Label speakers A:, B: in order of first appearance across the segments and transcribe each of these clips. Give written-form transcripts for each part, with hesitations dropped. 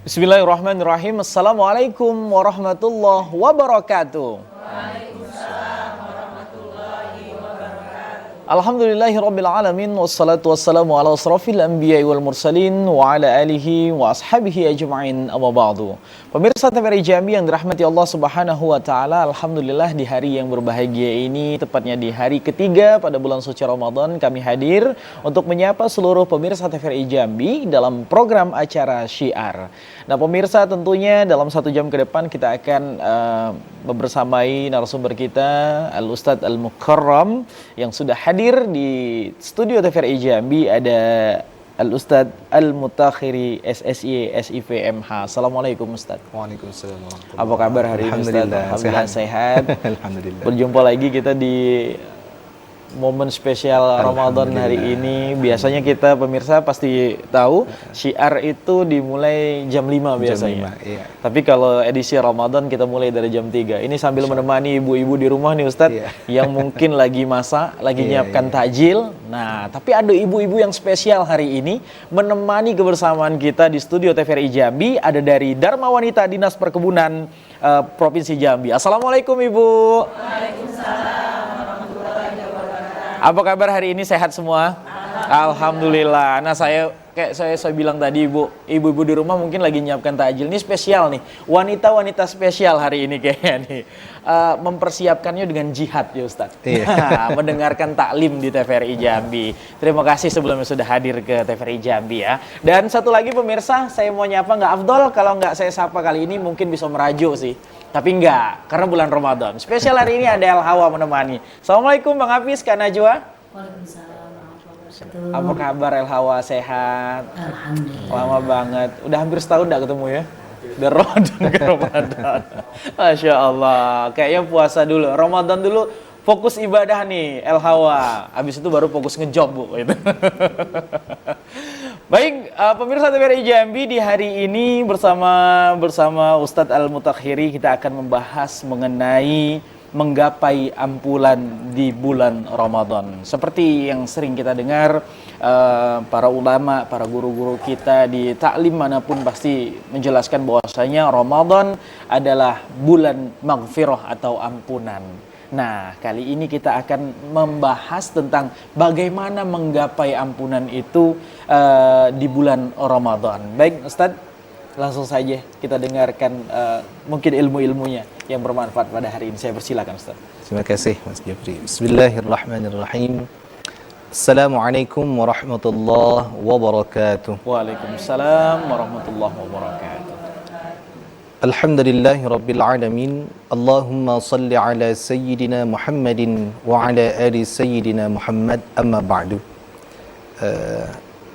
A: Bismillahirrahmanirrahim. Assalamualaikum warahmatullahi wabarakatuh. Alhamdulillahirabbil alamin wassalatu wassalamu ala asrofil anbiya'i wal mursalin wa ala alihi wa ashabihi ajma'in amma ba'du. Pemirsa TVRI Jambi yang dirahmati Allah Subhanahu wa taala, alhamdulillah di hari yang berbahagia ini, tepatnya di hari ketiga pada bulan suci Ramadan, kami hadir untuk menyapa seluruh pemirsa TVRI Jambi dalam program acara Syiar. Nah, pemirsa, tentunya dalam 1 jam ke depan kita akan membersamai narasumber kita Al-Ustadz Al-Mukarram yang sudah hadir di studio TVRI Jambi. Ada Al-Ustadz Al-Mutakhiri SSY SIVMH. Assalamualaikum Ustadz.
B: Waalaikumsalam warahmatullahi
A: Apa kabar hari ini Ustadz? Alhamdulillah sehat.
B: Alhamdulillah.
A: Berjumpa lagi kita di momen spesial Ramadan hari ini. Biasanya kita pemirsa pasti tahu Syiar itu dimulai jam 5 biasanya.
B: Jam 5, iya.
A: Tapi kalau edisi Ramadan kita mulai dari jam 3. Ini sambil menemani ibu-ibu di rumah nih Ustadz, yang mungkin lagi masak, lagi nyiapkan takjil. Nah, tapi ada ibu-ibu yang spesial hari ini menemani kebersamaan kita di studio TVRI Jambi. Ada dari Dharma Wanita Dinas Perkebunan Provinsi Jambi. Assalamualaikum Ibu. Waalaikumsalam. Apa kabar hari ini, sehat semua? Alhamdulillah. Nah, saya bilang tadi ibu-ibu di rumah mungkin lagi nyiapkan takjil. Ini spesial nih, wanita-wanita spesial hari ini kayaknya nih. Mempersiapkannya dengan jihad ya Ustadz. Mendengarkan taklim di TVRI Jambi. Terima kasih sebelumnya sudah hadir ke TVRI Jambi ya. Dan satu lagi pemirsa, saya mau nyapa, nggak afdol kalau nggak saya sapa kali ini, mungkin bisa merajuk sih. Tapi enggak, karena bulan Ramadan. Spesial hari ini ada El Hawa menemani. Assalamualaikum Bang Hafiz, Kak Najwa.
C: Waalaikumsalam warahmatullahi wabarakatuh.
A: Apa kabar El Hawa, sehat?
C: Alhamdulillah.
A: Lama banget. Udah hampir setahun enggak ketemu ya? Dari Ramadan ke Ramadan. Masya Allah. Kayaknya puasa dulu, Ramadan dulu fokus ibadah nih El Hawa. Habis itu baru fokus ngejob Bu. Gitu. Baik, pemirsa TVRI Jambi, di hari ini bersama Ustadz Al-Mutakhiri kita akan membahas mengenai menggapai ampunan di bulan Ramadan. Seperti yang sering kita dengar, para ulama, para guru-guru kita di taklim manapun pasti menjelaskan bahwasanya Ramadan adalah bulan maghfirah atau ampunan. Nah, kali ini kita akan membahas tentang bagaimana menggapai ampunan itu di bulan Ramadan. Baik, Ustadz, langsung saja kita dengarkan mungkin ilmu-ilmunya yang bermanfaat pada hari ini. Saya persilakan, Ustadz.
B: Terima kasih Mas Jafri. Bismillahirrahmanirrahim. Assalamualaikum warahmatullahi wabarakatuh.
A: Waalaikumsalam warahmatullahi wabarakatuh.
B: Alhamdulillahi rabbil alamin. Allahumma salli ala sayyidina Muhammadin wa ala ali sayyidina Muhammad, amma ba'du.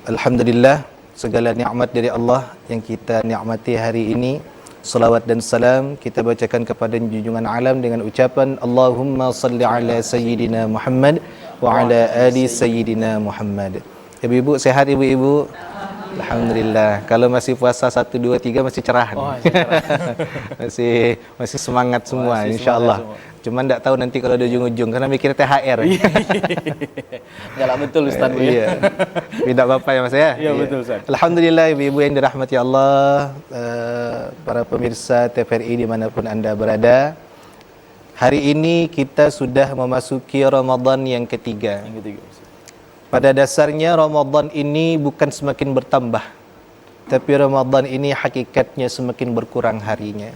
B: Alhamdulillah, segala nikmat dari Allah yang kita nikmati hari ini. Salawat dan salam kita bacakan kepada junjungan alam dengan ucapan Allahumma salli ala sayyidina Muhammad wa ala ali sayyidina Muhammad. Ibu-ibu sehat, ibu-ibu? Alhamdulillah. Kalau masih puasa 1, 2, 3 masih cerah. masih semangat semua insyaallah. Cuman enggak tahu nanti kalau ada ujung-ujung karena mikir THR.
A: Enggak lah, betul Ustaz Bu.
B: Iya. Tidak apa-apa ya Mas ya.
A: Iya betul Ustaz.
B: Alhamdulillah ibu-ibu yang dirahmati Allah, para pemirsa TVRI dimanapun Anda berada. Hari ini kita sudah memasuki Ramadan yang ketiga.
A: Yang ketiga Ustaz.
B: Pada dasarnya Ramadan ini bukan semakin bertambah, tapi Ramadan ini hakikatnya semakin berkurang harinya.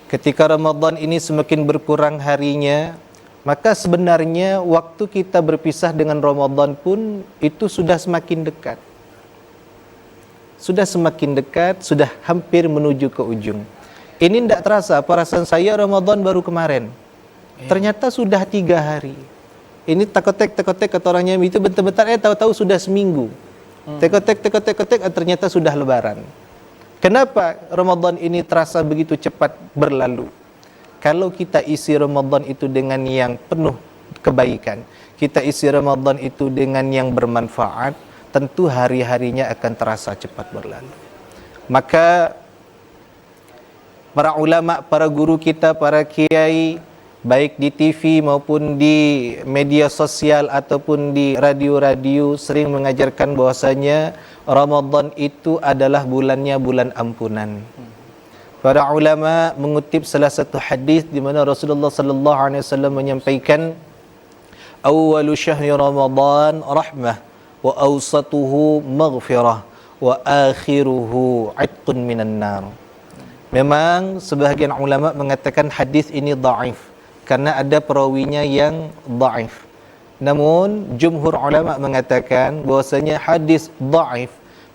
B: Ketika Ramadan ini semakin berkurang harinya, maka sebenarnya waktu kita berpisah dengan Ramadan pun itu sudah semakin dekat. Sudah semakin dekat, sudah hampir menuju ke ujung. Ini tidak terasa, perasaan saya Ramadan baru kemarin. Ternyata sudah 3 hari. Ini tekotek kata orangnya itu bentar-bentar tahu-tahu sudah seminggu. Tekotek ternyata sudah lebaran. Kenapa Ramadan ini terasa begitu cepat berlalu? Kalau kita isi Ramadan itu dengan yang penuh kebaikan, kita isi Ramadan itu dengan yang bermanfaat, tentu hari-harinya akan terasa cepat berlalu. Maka para ulama, para guru kita, para kiai baik di TV maupun di media sosial ataupun di radio-radio sering mengajarkan bahwasanya Ramadan itu adalah bulannya bulan ampunan. Para ulama mengutip salah satu hadis di mana Rasulullah sallallahu alaihi wasallam menyampaikan, awwalu syahri Ramadan rahmah wa awsatuhu maghfirah wa akhiruhu 'itqun minan nar. Memang sebahagian ulama mengatakan hadis ini dhaif karena ada perawinya yang dhaif. Namun jumhur ulama mengatakan bahwasanya hadis dhaif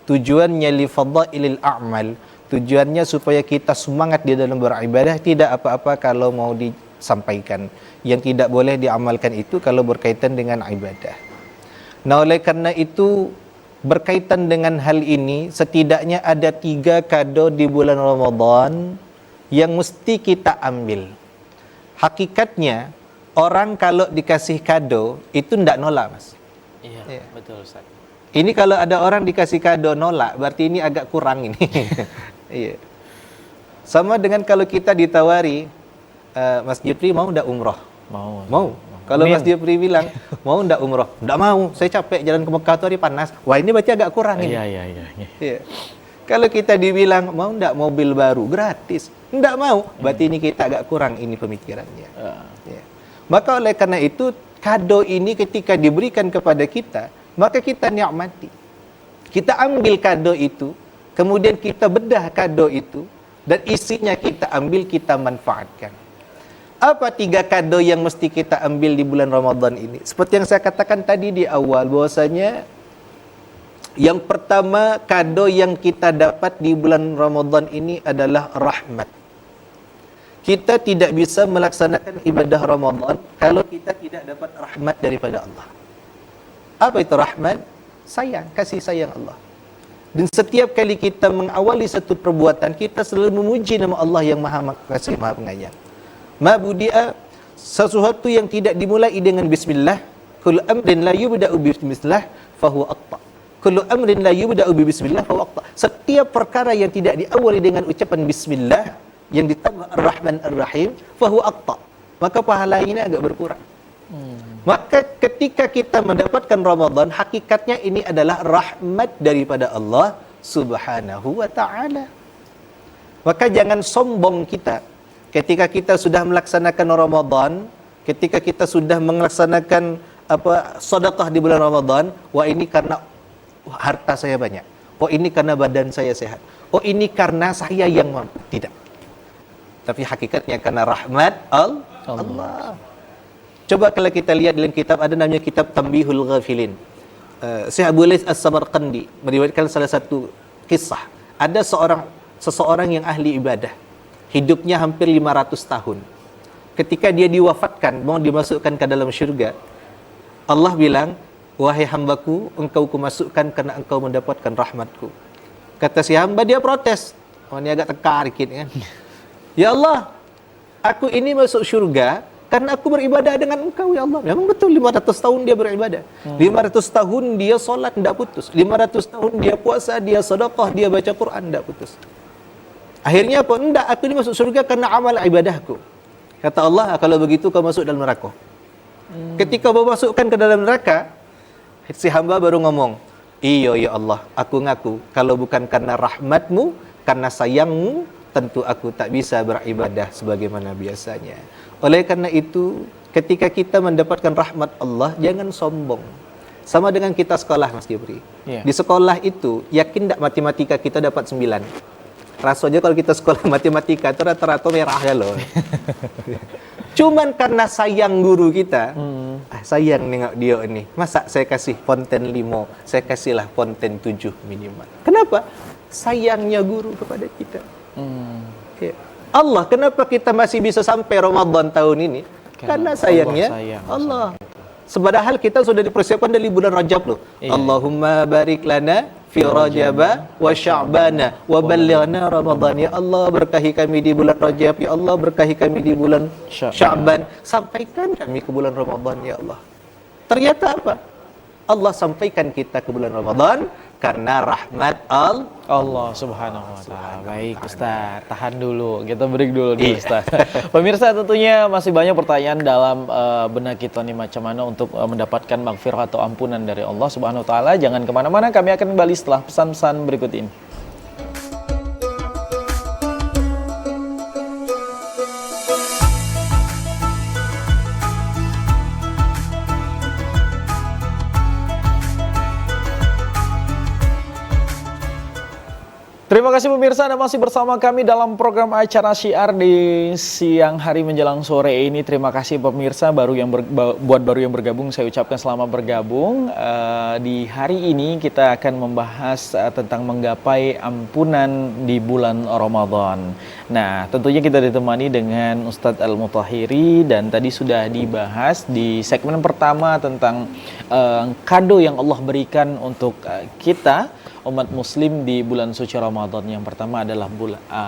B: tujuannya li fadailil a'mal, tujuannya supaya kita semangat di dalam beribadah, tidak apa-apa kalau mau disampaikan. Yang tidak boleh diamalkan itu kalau berkaitan dengan ibadah. Nah, oleh karena itu berkaitan dengan hal ini, setidaknya ada 3 kado di bulan Ramadan yang mesti kita ambil. Hakikatnya orang kalau dikasih kado itu tidak nolak, Mas.
A: Iya, betul Ustaz.
B: Ini kalau ada orang dikasih kado nolak, berarti ini agak kurang ini. Iya. Sama dengan kalau kita ditawari, Mas Jupri mau ndak umroh? Mau. Kalau Mas Jupri bilang mau ndak umroh? Ndak mau. Saya capek jalan ke Mekah tuh hari panas. Wah, ini berarti agak kurang ini. Iya. Kalau kita dibilang mau ndak mobil baru gratis, ndak mau, berarti ini kita agak kurang ini pemikirannya. Ya. Maka oleh karena itu kado ini ketika diberikan kepada kita, maka kita nikmati. Kita ambil kado itu, kemudian kita bedah kado itu, dan isinya kita ambil, kita manfaatkan. Apa 3 kado yang mesti kita ambil di bulan Ramadan ini? Seperti yang saya katakan tadi di awal, bahwasanya yang pertama, kado yang kita dapat di bulan Ramadan ini adalah rahmat. Kita tidak bisa melaksanakan ibadah Ramadan kalau kita tidak dapat rahmat daripada Allah. Apa itu rahmat? Sayang, kasih sayang Allah. Dan setiap kali kita mengawali satu perbuatan, kita selalu memuji nama Allah yang Maha Kasih, Maha Penyayang. Ma budi'a, sesuatu yang tidak dimulai dengan bismillah, kullu amrin la yubda'u bi bismillah fahuwa aqta. Kullu amrin la yubda'u bi bismillah fahuwa aqta. Setiap perkara yang tidak diawali dengan ucapan bismillah, yang ditambah Ar-Rahman Ar-Rahim, fahuwa aqta, maka pahalanya agak berkurang. Maka ketika kita mendapatkan Ramadan, hakikatnya ini adalah rahmat daripada Allah Subhanahu wa ta'ala. Maka jangan sombong kita ketika kita sudah melaksanakan Ramadan, ketika kita sudah melaksanakan sedekah di bulan Ramadan, wah ini karena harta saya banyak, oh ini karena badan saya sehat, oh ini karena saya yang mampu. Tidak. Tapi hakikatnya karena rahmat Allah. Coba kalau kita lihat dalam kitab, ada namanya kitab Tanbihul Ghafilin. Syekh Abu Laits As-Samarqandi meriwayatkan salah satu kisah. Ada seseorang yang ahli ibadah. Hidupnya hampir 500 tahun. Ketika dia diwafatkan, mau dimasukkan ke dalam syurga, Allah bilang, wahai hambaku, engkau kumasukkan karena engkau mendapatkan rahmatku. Kata si hamba, dia protes. Oh, ini agak tekar dikit kan. Ya Allah, aku ini masuk syurga karena aku beribadah dengan engkau, ya Allah. Memang betul 500 tahun dia beribadah. 500 tahun dia solat tidak putus. 500 tahun dia puasa, dia sedekah, dia baca Quran tidak putus. Akhirnya apa? Enggak, aku ini masuk surga karena amal ibadahku. Kata Allah, kalau begitu kau masuk dalam neraka. Ketika kau masukkan ke dalam neraka, si hamba baru ngomong, iya ya Allah, aku ngaku kalau bukan karena rahmatmu, karena sayangmu, tentu aku tak bisa beribadah sebagaimana biasanya. Oleh karena itu, ketika kita mendapatkan rahmat Allah, jangan sombong. Sama dengan kita sekolah, Mas Jibri. Di sekolah itu, yakin tak matematika kita dapat 9? Rasanya kalau kita sekolah matematika itu rata-rata merah ya loh. Cuman karena sayang guru kita, sayang nengok dia ini. Masa saya kasih konten 5, saya kasihlah konten 7 minimal. Kenapa? Sayangnya guru kepada kita. Ya. Allah, kenapa kita masih bisa sampai Ramadan tahun ini? Karena sayangnya Allah. Padahal kita sudah dipersiapkan dari bulan Rajab loh. Allahumma barik lana fi Rajaba wa Sya'bana wa ballighna Ramadan. Ya Allah, berkahi kami di bulan Rajab, ya Allah berkahi kami di bulan Sya'ban, sampaikan kami ke bulan Ramadan ya Allah. Ternyata apa? Allah sampaikan kita ke bulan Ramadan karena rahmat
A: Allah Subhanahu wa taala. Baik Ustaz, tahan dulu. Kita break dulu Ustaz. Pemirsa, tentunya masih banyak pertanyaan dalam benak kita nih, macam mana untuk mendapatkan maghfirah atau ampunan dari Allah Subhanahu wa taala. Jangan kemana mana, kami akan kembali setelah pesan-pesan berikut ini. Terima kasih pemirsa, Anda masih bersama kami dalam program acara Syiar di siang hari menjelang sore ini. Terima kasih pemirsa baru yang bergabung, saya ucapkan selamat bergabung. Di hari ini kita akan membahas tentang menggapai ampunan di bulan Ramadan. Nah, tentunya kita ditemani dengan Ustadz Al-Mutahhiri, dan tadi sudah dibahas di segmen pertama tentang kado yang Allah berikan untuk kita umat muslim di bulan suci Ramadan. Yang pertama adalah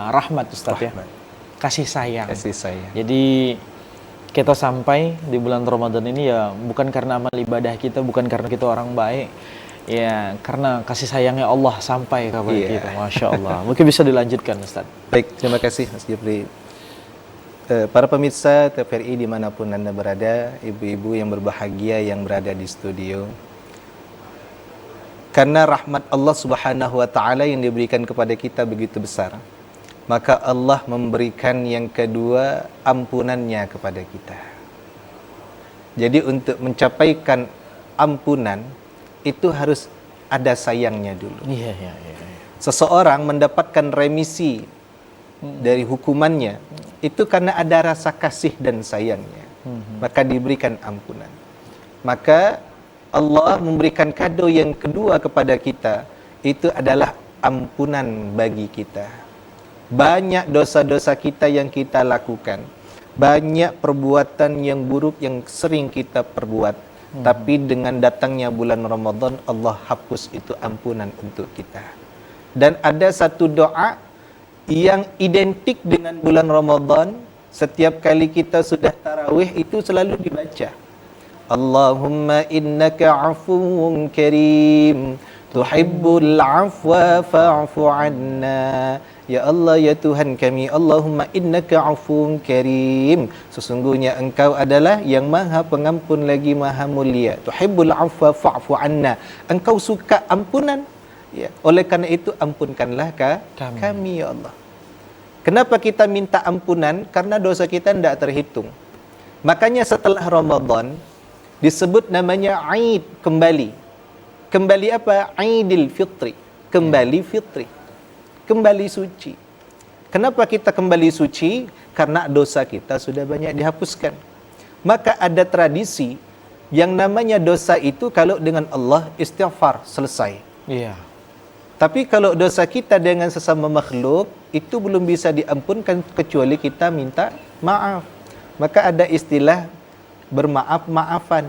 A: rahmat, Ustaz, ya. Kasih sayang.
B: Kasih sayang.
A: Jadi kita sampai di bulan Ramadan ini ya bukan karena amal ibadah kita, bukan karena kita orang baik. Ya, karena kasih sayangnya Allah sampai kepada kita. Masya Allah. Mungkin bisa dilanjutkan, Ustaz.
B: Baik, terima kasih Mas Jupri. Para pemirsa TVRI dimanapun Anda berada, ibu-ibu yang berbahagia yang berada di studio, karena rahmat Allah Subhanahu wa taala yang diberikan kepada kita begitu besar, maka Allah memberikan yang kedua, ampunannya kepada kita. Jadi untuk mencapaikan ampunan itu harus ada sayangnya dulu.
A: Iya.
B: Seseorang mendapatkan remisi dari hukumannya itu karena ada rasa kasih dan sayangnya, maka diberikan ampunan. Maka Allah memberikan kado yang kedua kepada kita, itu adalah ampunan bagi kita. Banyak dosa-dosa kita yang kita lakukan, banyak perbuatan yang buruk yang sering kita perbuat, tapi dengan datangnya bulan Ramadan, Allah hapus itu ampunan untuk kita. Dan ada satu doa yang identik dengan bulan Ramadan, setiap kali kita sudah tarawih itu selalu dibaca. Allahumma innaka afuwun karim tuhibbul afwa fa'fu anna. Ya Allah, ya Tuhan kami, Allahumma innaka afuwun karim, sesungguhnya Engkau adalah yang maha pengampun lagi maha mulia. Tuhibbul afwa fa'fu anna, Engkau suka ampunan, ya. Oleh karena itu ampunkanlah kami ya Allah. Kenapa kita minta ampunan? Karena dosa kita tidak terhitung. Makanya setelah Ramadan disebut namanya Aid, kembali. Kembali apa? Aidil Fitri. Kembali fitri. Kembali suci. Kenapa kita kembali suci? Karena dosa kita sudah banyak dihapuskan. Maka ada tradisi yang namanya dosa itu kalau dengan Allah istighfar, selesai.
A: Iya.
B: Tapi kalau dosa kita dengan sesama makhluk itu belum bisa diampunkan kecuali kita minta maaf. Maka ada istilah bermaaf-maafan.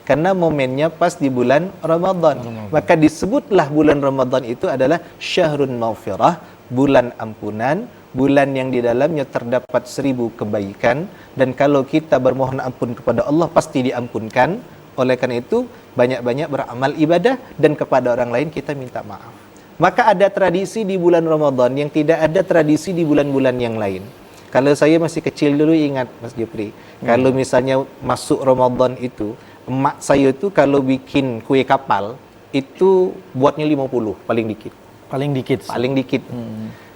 B: Karena momennya pas di bulan Ramadan. Maka disebutlah bulan Ramadan itu adalah syahrun maghfirah, bulan ampunan, bulan yang di dalamnya terdapat 1000 kebaikan, dan kalau kita bermohon ampun kepada Allah pasti diampunkan. Oleh karena itu banyak-banyak beramal ibadah, dan kepada orang lain kita minta maaf. Maka ada tradisi di bulan Ramadan yang tidak ada tradisi di bulan-bulan yang lain. Kalau saya masih kecil dulu ingat Mas Jupri, kalau misalnya masuk Ramadan itu, emak saya itu kalau bikin kue kapal itu buatnya 50 paling dikit.
A: Paling dikit.
B: Paling dikit.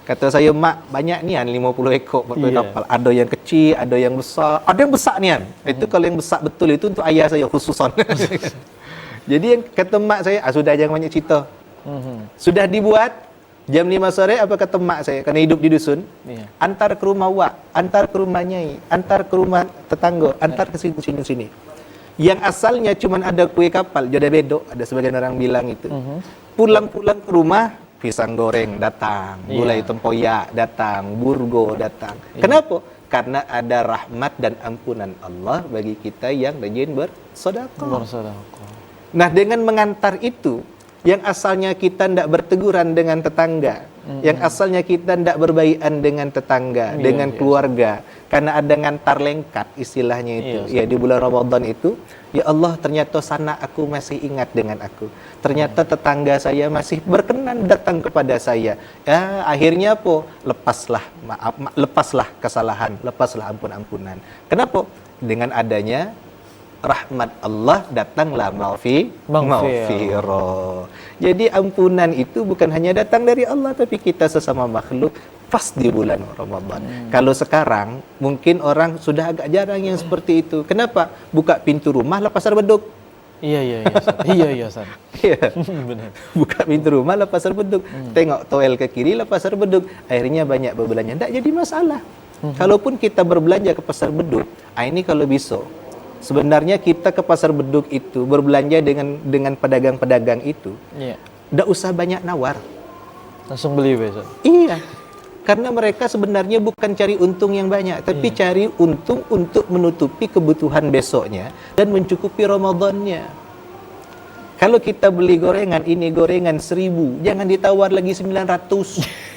B: Kata saya, mak banyak nian 50 ekor buat kue kapal. Ada yang kecil, ada yang besar, ada yang besar nian. Itu kalau yang besar betul itu untuk ayah saya khususan. Jadi yang kata mak saya, sudah jangan banyak cerita. Sudah dibuat jam 5 sore, apa kata mak saya, karena hidup di dusun, antar ke rumah wak, antar ke rumah nyai, antar ke rumah tetangga, antar ke sini. Yang asalnya cuma ada kue kapal, jodoh bedok, ada sebagian orang bilang itu. Pulang-pulang ke rumah, pisang goreng datang, gulai tempoyak datang, burgo datang. Kenapa? Karena ada rahmat dan ampunan Allah bagi kita yang rajin bersedekah. Nah, dengan mengantar itu, yang asalnya kita tidak berteguran dengan tetangga, yang asalnya kita tidak berbaikan dengan tetangga, dengan keluarga, karena ada ngantar lengkat istilahnya itu. Ya di bulan Ramadan itu, ya Allah ternyata sanak aku masih ingat dengan aku. Ternyata tetangga saya masih berkenan datang kepada saya. Ya akhirnya apa? Lepaslah maaf, lepaslah kesalahan, lepaslah ampun-ampunan. Kenapa? Dengan adanya rahmat Allah datanglah maghfirah. Jadi ampunan itu bukan hanya datang dari Allah, tapi kita sesama makhluk pas di bulan Ramadan. Kalau sekarang mungkin orang sudah agak jarang yang seperti itu. Kenapa? Buka pintu rumah lah pasar beduk.
A: Iya, Ustaz. Iya, Ustaz.
B: Iya.
A: Benar.
B: Buka pintu rumah lah pasar beduk. Tengok toel ke kiri lah pasar beduk. Akhirnya banyak berbelanja. Tidak jadi masalah. Kalaupun kita berbelanja ke pasar beduk, ini kalau bisa. Sebenarnya kita ke pasar beduk itu berbelanja dengan pedagang-pedagang itu.
A: Iya.
B: Tidak usah banyak nawar.
A: Langsung beli besok.
B: Iya. Karena mereka sebenarnya bukan cari untung yang banyak, tapi cari untung untuk menutupi kebutuhan besoknya dan mencukupi Ramadannya. Kalau kita beli gorengan, ini gorengan 1.000, jangan ditawar lagi 900.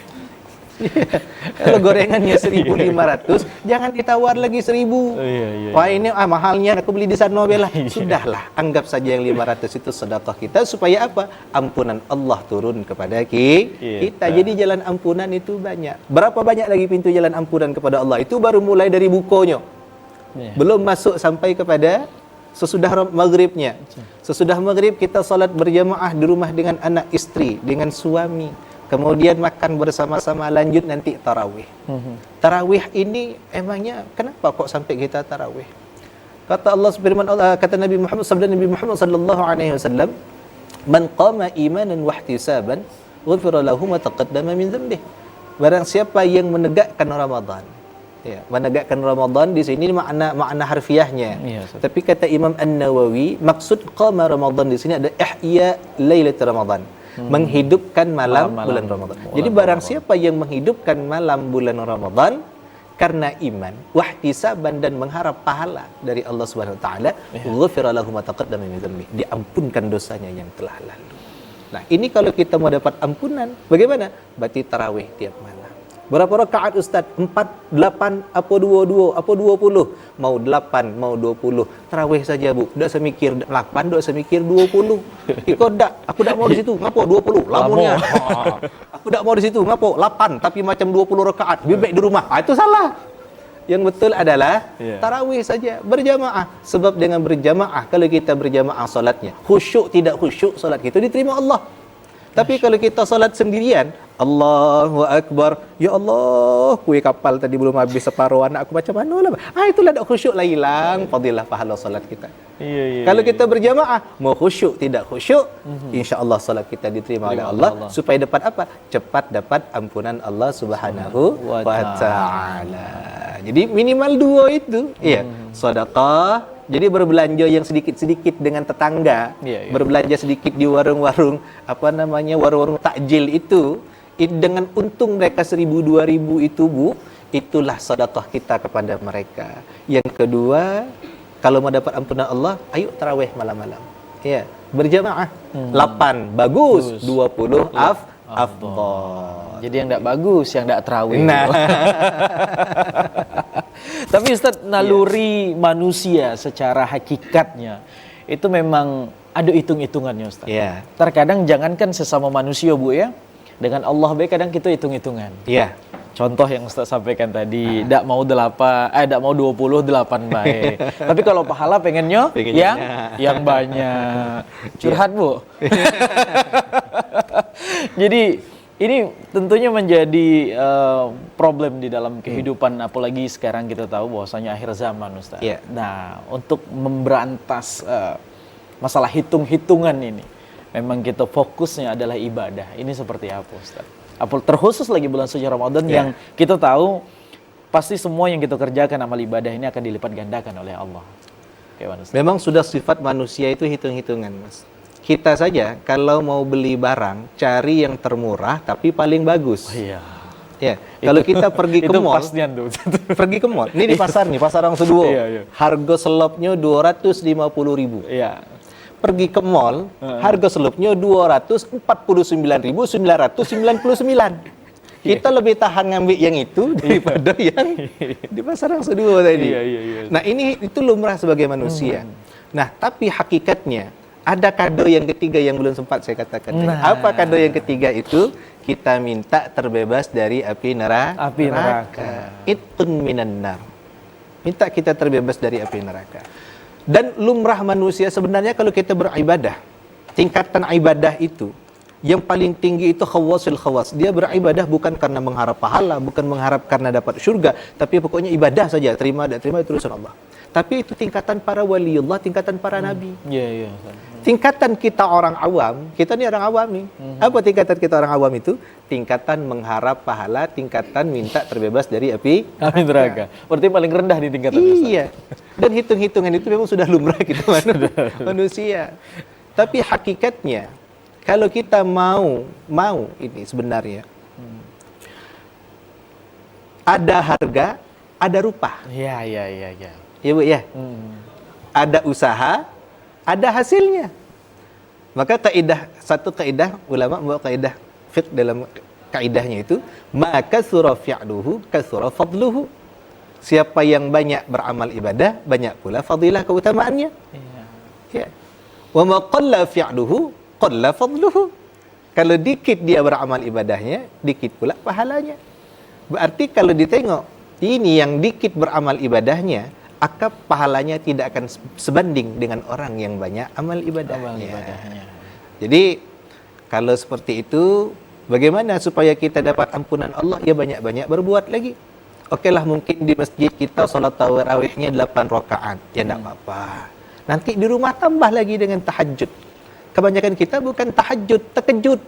B: Kalau gorengannya 1.500, jangan ditawar lagi 1.000.
A: Iya.
B: Wah ini mahalnya, aku beli di sana belah. Sudahlah, anggap saja yang 500 itu sedekah kita supaya apa? Ampunan Allah turun kepada kita. Jadi jalan ampunan itu banyak. Berapa banyak lagi pintu jalan ampunan kepada Allah? Itu baru mulai dari bukonya. Belum masuk sampai kepada sesudah maghribnya. Sesudah maghrib kita salat berjamaah di rumah dengan anak istri, dengan suami. Kemudian makan bersama-sama, lanjut nanti tarawih. Tarawih ini emangnya kenapa kok sampai kita tarawih? Kata Allah firman Allah, kata Nabi Muhammad, sabda Nabi Muhammad sallallahu alaihi wasallam, "Man qama imanan wa ihtisaban, ghufira lahu ma taqaddama min dhanbih." Barang siapa yang menegakkan Ramadan. Ya, menegakkan Ramadan di sini makna harfiahnya. Tapi kata Imam An-Nawawi, maksud qama Ramadan di sini ada ihya lailatul Ramadan. Menghidupkan malam bulan Ramadan. Jadi barang siapa yang menghidupkan malam bulan Ramadan karena iman, wahtisaban dan mengharap pahala dari Allah Subhanahu wa taala, ghufira lahu ma taqaddama min dzambi. Diampunkan dosanya yang telah lalu. Nah, ini kalau kita mau dapat ampunan, bagaimana? Berarti tarawih tiap malam. Berapa rakaat Ustaz? 4, 8, apa 22, apa 20? Mau 8, mau 20. Tarawih saja, Bu. Tak usah mikir 8, tak usah mikir 20. Ikut tak? Aku tak mau di situ. Ngapo 20? Lamunnya. Aku tak mau di situ. Ngapo 8 tapi macam 20 rakaat. Lebih baik di rumah. Itu salah. Yang betul adalah tarawih saja, berjamaah. Sebab dengan berjamaah, kalau kita berjamaah solatnya, khusyuk tidak khusyuk, solat kita diterima Allah. Tapi kalau kita solat sendirian, Allahu Akbar, ya Allah, kue kapal tadi belum habis separuh, anak aku macam mana lah. Itulah tak khusyuk lah, hilang fadilah pahala solat kita. Kalau kita berjamaah, mau khusyuk tidak khusyuk, insya-Allah solat kita diterima oleh Allah. Supaya dapat apa? Cepat dapat ampunan Allah Subhanahu wa taala. Jadi minimal 2 itu. Sedekah. Jadi berbelanja yang sedikit-sedikit dengan tetangga, berbelanja sedikit di warung-warung warung-warung takjil itu, dengan untung mereka 1.000-2.000 itu, Bu, itulah sedekah kita kepada mereka. Yang kedua, kalau mau dapat ampunan Allah, ayo tarawih malam-malam. Berjamaah. 8 bagus, 20 afdal.
A: Jadi yang tidak bagus, yang tidak tarawih.
B: Nah.
A: Tapi Ustaz, naluri manusia secara hakikatnya itu memang ada hitung-hitungannya Ustaz. Terkadang jangankan sesama manusia, Bu, ya. Dengan Allah baik kadang kita hitung-hitungan. Contoh yang Ustaz sampaikan tadi, tidak mau 28 baik. Tapi kalau pahala pengennya yang banyak. Curhat, Bu. Jadi ini tentunya menjadi problem di dalam kehidupan, apalagi sekarang kita tahu bahwasanya akhir zaman, Ustaz. Nah, untuk memberantas masalah hitung-hitungan ini, memang kita fokusnya adalah ibadah. Ini seperti apa, Ustaz? Terkhusus lagi bulan suci Ramadan yang kita tahu pasti semua yang kita kerjakan amal ibadah ini akan dilipat gandakan oleh Allah.
B: Memang sudah sifat manusia itu hitung-hitungan, Mas. Kita saja kalau mau beli barang, cari yang termurah tapi paling bagus. Kalau kita pergi ke mall, pergi ke mall. Ini di pasar nih, pasar Rang Seduo. Harga selopnya 250.000. pergi ke mall, harga selupnya 249.999. Kita lebih tahan ngambil yang itu daripada yang di pasar yang kedua tadi. Nah, itu lumrah sebagai manusia. Nah, tapi hakikatnya ada kado yang ketiga yang belum sempat saya katakan. Apa kado yang ketiga itu? Kita minta terbebas dari api neraka. Itun minan nar. Minta kita terbebas dari api neraka. Dan lumrah manusia sebenarnya kalau kita beribadah, tingkatan ibadah itu yang paling tinggi itu khawasul khawas. Dia beribadah bukan karena mengharap pahala, bukan mengharap karena dapat surga, tapi pokoknya ibadah saja, terima tidak terima itu urusan Allah. Tapi itu tingkatan para waliullah, tingkatan para nabi. Tingkatan kita orang awam, kita ni orang awam ni. Apa tingkatan kita orang awam itu? Tingkatan mengharap pahala, tingkatan minta terbebas dari api
A: neraka. Berarti paling rendah di tingkatan.
B: Iya. Dan hitung-hitungan itu memang sudah lumrah kita manusia. Tapi hakikatnya kalau kita mau ini sebenarnya ada harga, ada rupa.
A: Iya.
B: Ya Bu ya. Ada usaha, ada hasilnya. Maka satu kaidah ulama membawa kaidah fiqh dalam kaidahnya itu, maka surah fi'luhu kasura fadluhu. Siapa yang banyak beramal ibadah, banyak pula fadilah keutamaannya. Ya. Wa ma qalla fi'luhu qalla fadluhu. Kalau dikit dia beramal ibadahnya, dikit pula pahalanya. Berarti kalau ditengok, ini yang dikit beramal ibadahnya, akab pahalanya tidak akan sebanding dengan orang yang banyak amal ibadahnya. Jadi, kalau seperti itu, bagaimana supaya kita dapat ampunan Allah? Ya banyak-banyak berbuat lagi. Okeylah, mungkin di masjid kita salat tarawihnya 8 rakaat. Ya tidak apa-apa. Nanti di rumah tambah lagi dengan tahajud. Kebanyakan kita bukan tahajud, terkejut.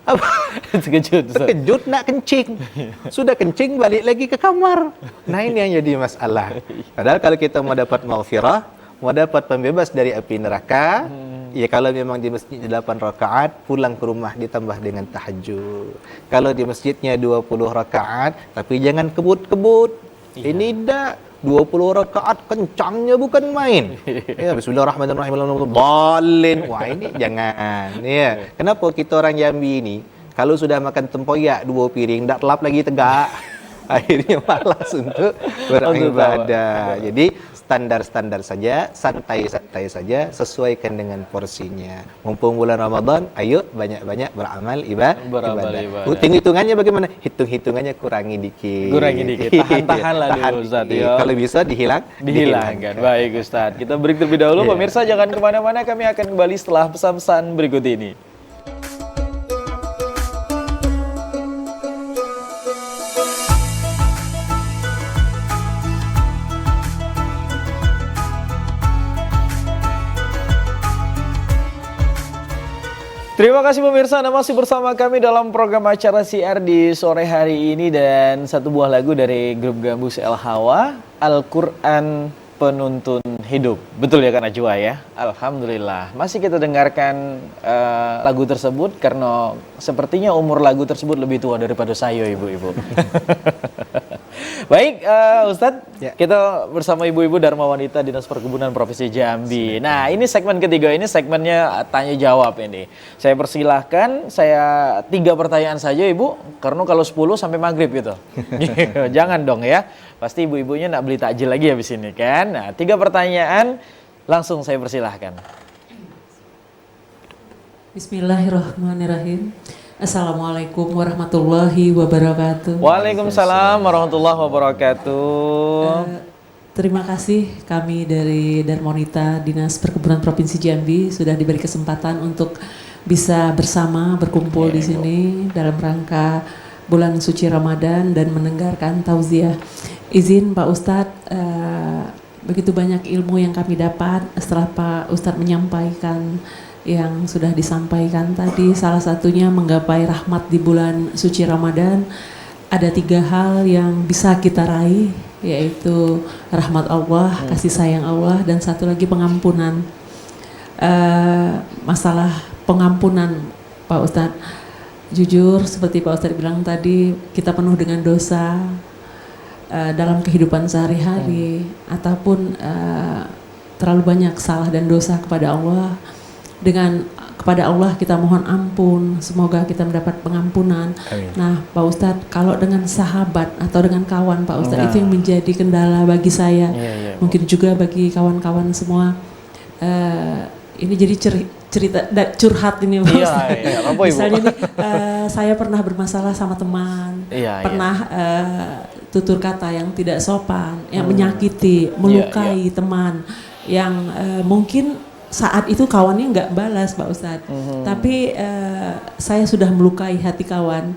B: Apa? Terkejut nak kencing. Sudah kencing balik lagi ke kamar. Nah, ini yang jadi masalah. Padahal kalau kita mau dapat maghfirah, mau dapat pembebas dari api neraka, ya kalau memang di masjid 8 rakaat, pulang ke rumah ditambah dengan tahajud. Kalau di masjidnya 20 rakaat, tapi jangan kebut-kebut. Ini dah 20 rakaat kencangnya bukan main. Ya, bismillahirrahmanirrahim. Dhalin. Wah, ini jangan. Ya. Kenapa kita orang Jambi ini kalau sudah makan tempoyak 2 piring tak telap lagi tegak. Akhirnya malas untuk beribadah. Jadi standar-standar saja, santai-santai saja, sesuaikan dengan porsinya. Mumpung bulan Ramadan, ayo banyak-banyak beramal ibadah. Hitung-hitungannya bagaimana? Hitung-hitungannya kurangi dikit.
A: Tahan-tahanlah dulu Ustaz.
B: Kalau bisa dihilangkan.
A: Baik Ustaz. Kita break terlebih dahulu. Pemirsa jangan kemana-mana. Kami akan kembali setelah pesan-pesan berikut ini. Terima kasih pemirsa, Anda masih bersama kami dalam program acara siar di sore hari ini, dan satu buah lagu dari grup Gambus El Hawa, Al-Quran Penuntun Hidup. Betul ya Kak Najwa ya? Alhamdulillah. Masih kita dengarkan lagu tersebut karena sepertinya umur lagu tersebut lebih tua daripada saya ibu-ibu. Baik, Ustadz, kita bersama ibu-ibu Dharma Wanita Dinas Perkebunan Provinsi Jambi. Nah, ini segmen ketiga, ini segmennya tanya jawab ini. Saya persilahkan, 3 pertanyaan saja ibu, karena kalau 10 sampai maghrib gitu. Jangan dong ya, pasti ibu-ibunya nak beli takjil lagi habis ini kan. Nah, 3 pertanyaan, langsung saya persilahkan.
C: Bismillahirrahmanirrahim. Assalamualaikum warahmatullahi wabarakatuh.
A: Waalaikumsalam warahmatullahi wabarakatuh.
C: Terima kasih kami dari Dharma Wanita Dinas Perkebunan Provinsi Jambi sudah diberi kesempatan untuk bisa bersama berkumpul di sini dalam rangka bulan suci Ramadan dan mendengarkan tauziah. Izin Pak Ustadz, begitu banyak ilmu yang kami dapat setelah Pak Ustadz menyampaikan yang sudah disampaikan tadi, salah satunya menggapai rahmat di bulan suci Ramadan. Ada 3 hal yang bisa kita raih, yaitu rahmat Allah, kasih sayang Allah, dan satu lagi pengampunan. Masalah pengampunan Pak Ustadz, jujur seperti Pak Ustadz bilang tadi, kita penuh dengan dosa dalam kehidupan sehari-hari, ataupun terlalu banyak salah dan dosa kepada Allah. Kepada Allah kita mohon ampun, semoga kita mendapat pengampunan.
B: Amin.
C: Nah, Pak Ustadz, kalau dengan sahabat atau dengan kawan, Pak Ustadz, itu yang menjadi kendala bagi saya, mungkin juga bagi kawan-kawan semua. Ini jadi cerita curhat ini, Pak Ustadz. Misalnya nih, saya pernah bermasalah sama teman, pernah tutur kata yang tidak sopan, yang menyakiti, melukai teman, yang mungkin saat itu kawannya nggak balas, Pak Ustadz. Tapi saya sudah melukai hati kawan.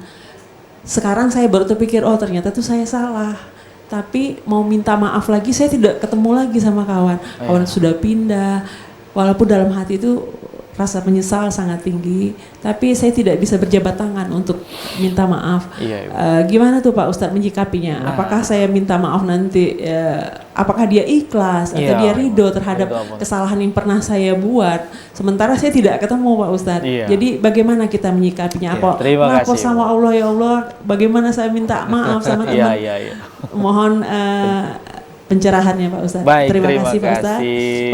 C: Sekarang saya baru terpikir, oh ternyata tuh saya salah. Tapi mau minta maaf lagi, saya tidak ketemu lagi sama kawan. Kawan sudah pindah. Walaupun dalam hati itu rasa menyesal sangat tinggi, tapi saya tidak bisa berjabat tangan untuk minta maaf. Gimana tuh Pak Ustadz menyikapinya? Apakah saya minta maaf nanti, apakah dia ikhlas atau dia ridho terhadap kesalahan yang pernah saya buat? Sementara saya tidak ketemu, Pak Ustadz. Jadi bagaimana kita menyikapinya? Lapor sama Allah, ya Allah, bagaimana saya minta maaf sama teman? Mohon pencerahannya, Pak Ustadz.
A: Baik,
C: terima kasih Pak Ustadz.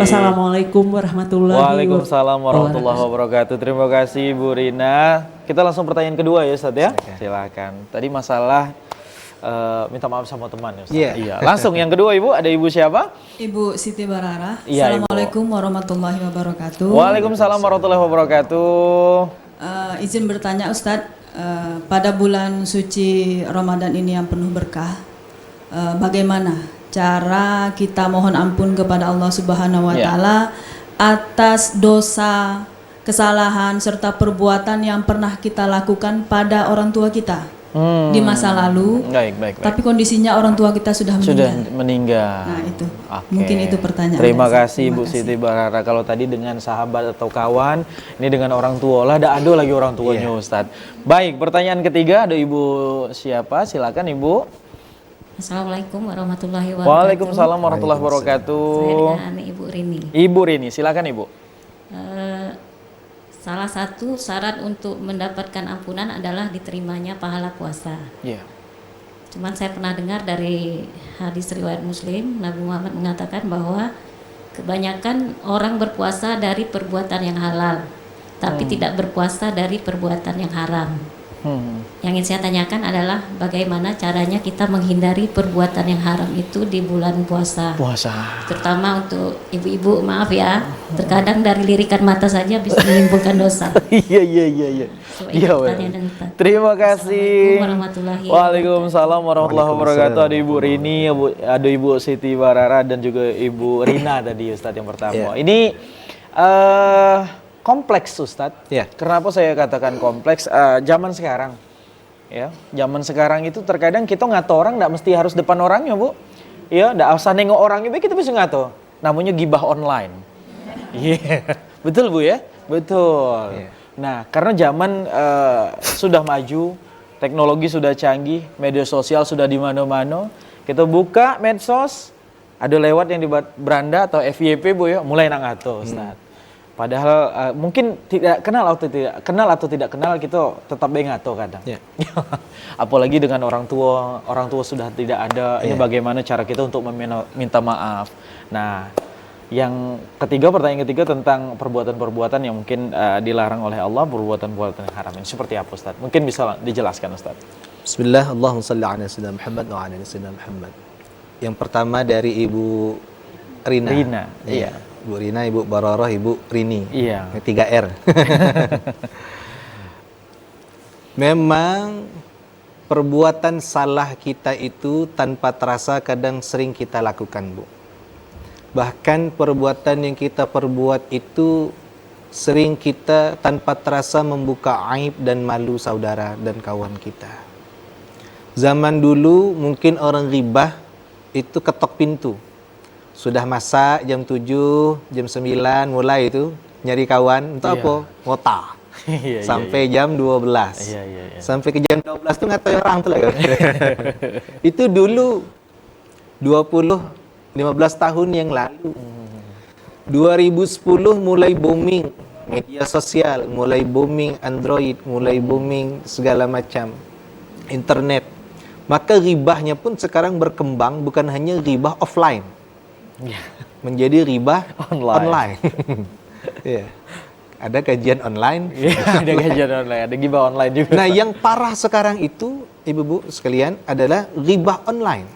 C: Wassalamualaikum warahmatullahi wabarakatuh.
A: Waalaikumsalam warahmatullahi wabarakatuh. Terima kasih Bu Rina. Kita langsung pertanyaan kedua ya Ustadz ya. Silakan. Tadi masalah minta maaf sama teman ya Ustadz. Iya. Langsung yang kedua Ibu, ada Ibu siapa?
D: Ibu Siti Barara.
A: Assalamualaikum
D: warahmatullahi wabarakatuh.
A: Waalaikumsalam warahmatullahi wabarakatuh.
D: Izin bertanya Ustadz, pada bulan suci Ramadan ini yang penuh berkah, bagaimana cara kita mohon ampun kepada Allah Subhanahu wa Ta'ala atas dosa, kesalahan serta perbuatan yang pernah kita lakukan pada orang tua kita di masa lalu.
A: Baik.
D: Tapi kondisinya orang tua kita sudah
A: meninggal.
D: Nah itu, mungkin itu pertanyaan.
A: Terima kasih Bu Siti Barara. Kalau tadi dengan sahabat atau kawan, ini dengan orang tua lah, ada lagi orang tuanya Ustadz. Baik, pertanyaan ketiga ada Ibu siapa? Silakan Ibu.
E: Assalamualaikum warahmatullahi wabarakatuh.
A: Waalaikumsalam warahmatullahi wabarakatuh.
E: Saya dengan Ibu Rini.
A: Ibu Rini, silakan Ibu.
E: Salah satu syarat untuk mendapatkan ampunan adalah diterimanya pahala puasa. Cuman saya pernah dengar dari hadis riwayat Muslim, Nabi Muhammad mengatakan bahwa kebanyakan orang berpuasa dari perbuatan yang halal, tapi tidak berpuasa dari perbuatan yang haram. Yang ingin saya tanyakan adalah bagaimana caranya kita menghindari perbuatan yang haram itu di bulan puasa. Terutama untuk ibu-ibu, maaf ya, terkadang dari lirikan mata saja bisa menimbulkan dosa.
A: Iya. Terima kasih. Waalaikumsalam warahmatullahi wabarakatuh. Ada Ibu Rini, ada Ibu Siti Barara dan juga Ibu Rina tadi Ustadz yang pertama. Ini kompleks Ustadz. Kenapa saya katakan kompleks? Zaman sekarang, zaman sekarang itu terkadang kita ngato orang nggak mesti harus depan orangnya Bu. Nggak usah nengok orangnya, kita bisa ngato. Namanya gibah online. Betul Bu ya? Betul. Nah, karena zaman sudah maju, teknologi sudah canggih, media sosial sudah di mana-mana. Kita buka medsos, ada lewat yang di beranda atau FYP Bu ya, mulai ngato Ustadz. Padahal mungkin tidak kenal atau tidak kenal kita tetap bengato kadang. Apalagi dengan orang tua sudah tidak ada. Ini bagaimana cara kita untuk meminta maaf. Nah, pertanyaan ketiga tentang perbuatan-perbuatan yang mungkin dilarang oleh Allah, perbuatan-perbuatan yang haram. Ini seperti apa Ustaz? Mungkin bisa dijelaskan Ustaz.
B: Bismillah, Allahumma shalli ala sayyidina Muhammad wa ala sayyidina Muhammad. Yang pertama dari Ibu Rina. Ibu Rina, Ibu Bararah, Ibu Rini. 3R. Memang perbuatan salah kita itu tanpa terasa kadang sering kita lakukan, Bu. Bahkan perbuatan yang kita perbuat itu sering kita tanpa terasa membuka aib dan malu saudara dan kawan kita. Zaman dulu mungkin orang ghibah itu ketok pintu. Sudah masak jam 7, jam 9 mulai itu nyari kawan untuk apa? Ngota. Sampai jam 12. Sampai ke jam 12 tuh nggak tahu orang tuh lah. Itu dulu 15 tahun yang lalu. 2010 mulai booming media sosial, mulai booming Android, mulai booming segala macam internet. Maka ghibahnya pun sekarang berkembang, bukan hanya ghibah offline. menjadi riba
A: Online.
B: online. Iya. Ada kajian online.
A: Iya, ada kajian online, ada gibah online juga.
B: Nah, yang parah sekarang itu, ibu-ibu sekalian, adalah riba online.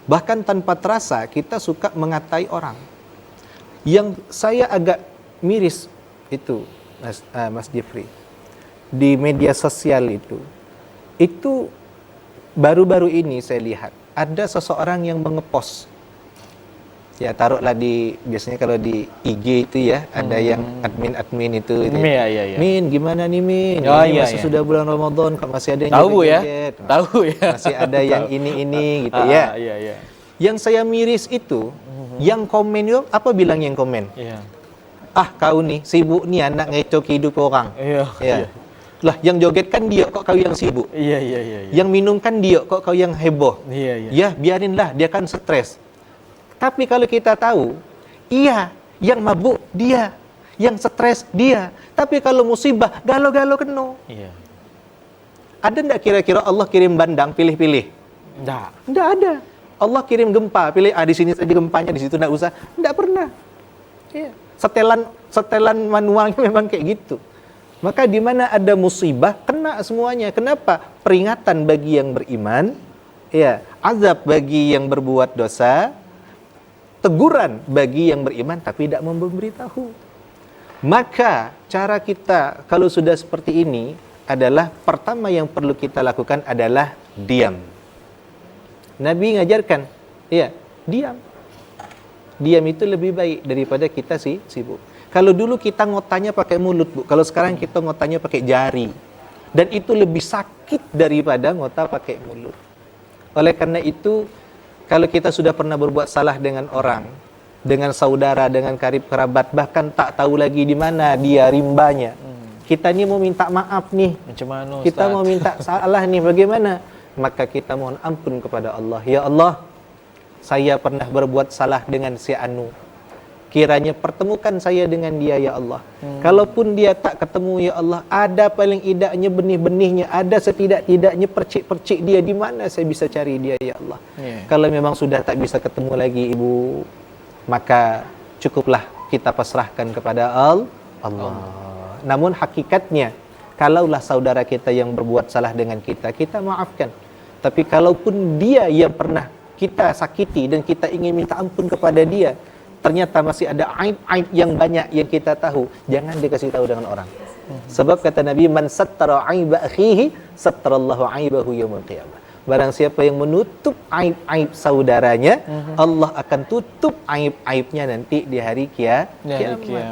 B: Bahkan tanpa terasa kita suka mengatai orang. Yang saya agak miris itu, Mas Jeffrey, di media sosial itu baru-baru ini saya lihat ada seseorang yang mengepost. Ya, taruhlah biasanya kalau di IG itu ya, ada yang admin itu.
A: Iya, iya.
B: Min, gimana nih Min?
A: Oh,
B: Ini
A: iya,
B: masih
A: iya.
B: sudah bulan Ramadan, kok masih ada yang
A: Tahu ya?
B: joget-joget.
A: Tahu ya.
B: Masih ada yang ini gitu ya.
A: Iya, iya.
B: Yang saya miris itu, yang komen itu, apa bilang yang komen?
A: Iya.
B: Ah, kau nih, sibuk nih anak ngecoh kehidupan orang.
A: Iya.
B: Ya. Lah, yang joget kan dia, kok kau yang sibuk?
A: Iya.
B: Yang minum kan dia, kok kau yang heboh?
A: Iya.
B: Ya, biarinlah, dia kan stres. Tapi kalau kita tahu, iya, yang mabuk dia, yang stres dia. Tapi kalau musibah, galau-galau keno.
A: Iya.
B: Ada enggak kira-kira Allah kirim bandang, pilih-pilih?
A: Enggak.
B: Enggak ada. Allah kirim gempa, pilih di sini saja gempanya, di situ enggak usah. Enggak pernah. Iya. Setelan manualnya memang kayak gitu. Maka di mana ada musibah, kena semuanya. Kenapa? Peringatan bagi yang beriman, ya, azab bagi yang berbuat dosa, teguran bagi yang beriman tapi tidak memberitahu. Maka cara kita kalau sudah seperti ini adalah pertama yang perlu kita lakukan adalah diam. Nabi ngajarkan, ya, diam. Diam itu lebih baik daripada kita sibuk. Kalau dulu kita ngotanya pakai mulut, Bu. Kalau sekarang kita ngotanya pakai jari. Dan itu lebih sakit daripada ngota pakai mulut. Oleh karena itu, kalau kita sudah pernah berbuat salah dengan orang, dengan saudara, dengan karib kerabat, bahkan tak tahu lagi di mana dia rimbanya. Kita ini mau minta maaf nih.
A: Macam mana, Ustaz?
B: Kita mau minta salah nih, bagaimana? Maka kita mohon ampun kepada Allah. Ya Allah, saya pernah berbuat salah dengan si Anu. Kiranya pertemukan saya dengan dia, ya Allah. Kalaupun dia tak ketemu, ya Allah, ada paling idaknya benih-benihnya, ada setidak-tidaknya percik-percik dia, di mana saya bisa cari dia, ya Allah. Kalau memang sudah tak bisa ketemu lagi, Ibu, maka cukuplah kita pasrahkan kepada Allah. Namun hakikatnya, kalaulah saudara kita yang berbuat salah dengan kita, kita maafkan. Tapi kalaupun dia yang pernah kita sakiti dan kita ingin minta ampun kepada dia, ternyata masih ada aib-aib yang banyak yang kita tahu, jangan dikasih tahu dengan orang. Sebab kata Nabi, man sattara aiba akhihi sattarallahu aibahu yaumil qiyamah. Barang siapa yang menutup aib-aib saudaranya, Allah akan tutup aib-aibnya nanti di hari kiamat.